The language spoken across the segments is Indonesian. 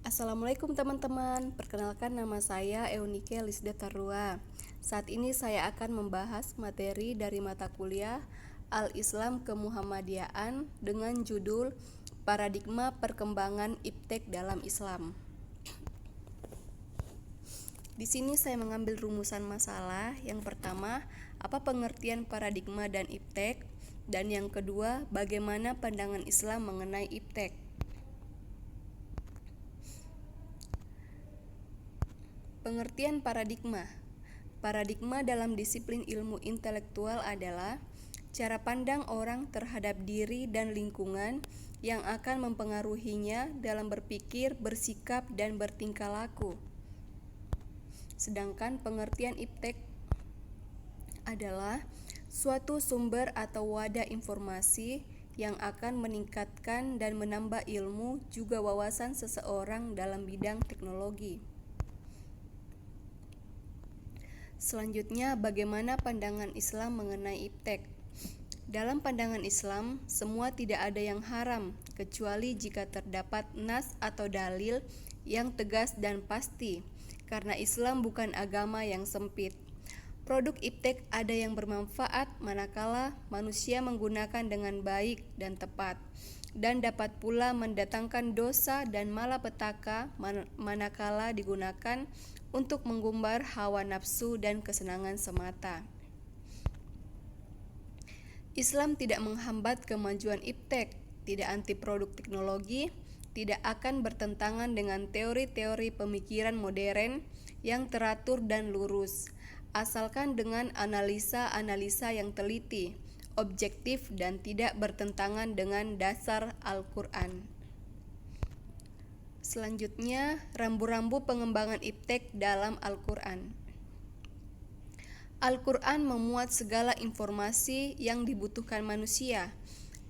Assalamualaikum teman-teman, perkenalkan nama saya Eunike Lisda Tarua. Saat ini saya akan membahas materi dari mata kuliah Al-Islam Kemuhammadiyaan dengan judul Paradigma Perkembangan Iptek dalam Islam. Di sini saya mengambil rumusan masalah. Yang pertama, apa pengertian paradigma dan iptek? Dan yang kedua, bagaimana pandangan Islam mengenai iptek? Pengertian paradigma. Paradigma dalam disiplin ilmu intelektual adalah cara pandang orang terhadap diri dan lingkungan yang akan mempengaruhinya dalam berpikir, bersikap, dan bertingkah laku. Sedangkan pengertian iptek adalah suatu sumber atau wadah informasi yang akan meningkatkan dan menambah ilmu juga wawasan seseorang dalam bidang teknologi. Selanjutnya, bagaimana pandangan Islam mengenai iptek? Dalam pandangan Islam, semua tidak ada yang haram, kecuali jika terdapat nas atau dalil yang tegas dan pasti, karena Islam bukan agama yang sempit. Produk iptek ada yang bermanfaat manakala manusia menggunakan dengan baik dan tepat, dan dapat pula mendatangkan dosa dan malapetaka manakala digunakan untuk menggumbar hawa nafsu dan kesenangan semata. Islam tidak menghambat kemajuan iptek, tidak anti produk teknologi, tidak akan bertentangan dengan teori-teori pemikiran modern yang teratur dan lurus, asalkan dengan analisa-analisa yang teliti, objektif, dan tidak bertentangan dengan dasar Al-Quran. Selanjutnya, rambu-rambu pengembangan iptek dalam Al-Quran. Al-Quran memuat segala informasi yang dibutuhkan manusia,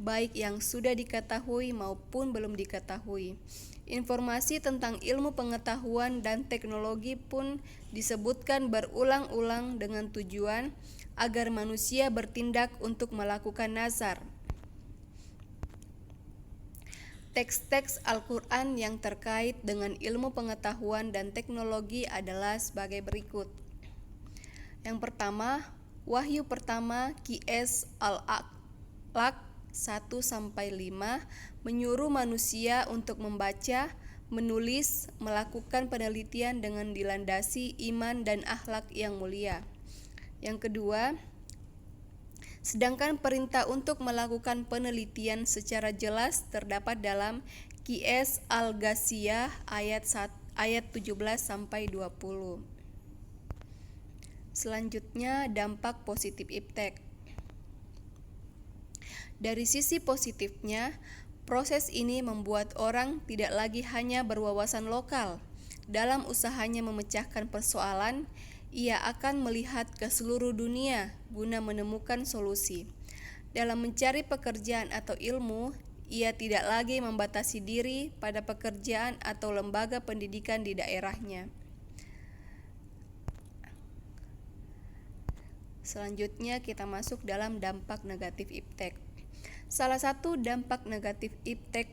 baik yang sudah diketahui maupun belum diketahui. Informasi tentang ilmu pengetahuan dan teknologi pun disebutkan berulang-ulang dengan tujuan agar manusia bertindak untuk melakukan nazar. Teks-teks Al-Quran yang terkait dengan ilmu pengetahuan dan teknologi adalah sebagai berikut. Yang pertama, wahyu pertama Qiyas Al-Alaq 1-5 menyuruh manusia untuk membaca, menulis, melakukan penelitian dengan dilandasi iman dan akhlak yang mulia. Yang kedua, sedangkan perintah untuk melakukan penelitian secara jelas terdapat dalam Qiyas Al-Ghasyiyah ayat 17-20. Selanjutnya, dampak positif iptek. Dari sisi positifnya, proses ini membuat orang tidak lagi hanya berwawasan lokal. Dalam usahanya memecahkan persoalan, ia akan melihat ke seluruh dunia guna menemukan solusi. Dalam mencari pekerjaan atau ilmu, ia tidak lagi membatasi diri pada pekerjaan atau lembaga pendidikan di daerahnya. Selanjutnya kita masuk dalam dampak negatif iptek. Salah satu dampak negatif iptek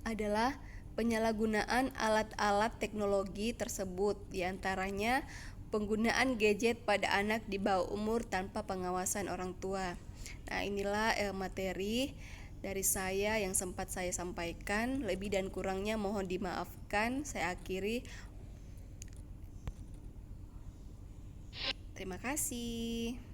adalah penyalahgunaan alat-alat teknologi tersebut, diantaranya penggunaan gadget pada anak di bawah umur tanpa pengawasan orang tua. Nah, inilah materi dari saya yang sempat saya sampaikan. Lebih dan kurangnya mohon dimaafkan. Saya akhiri. Terima kasih.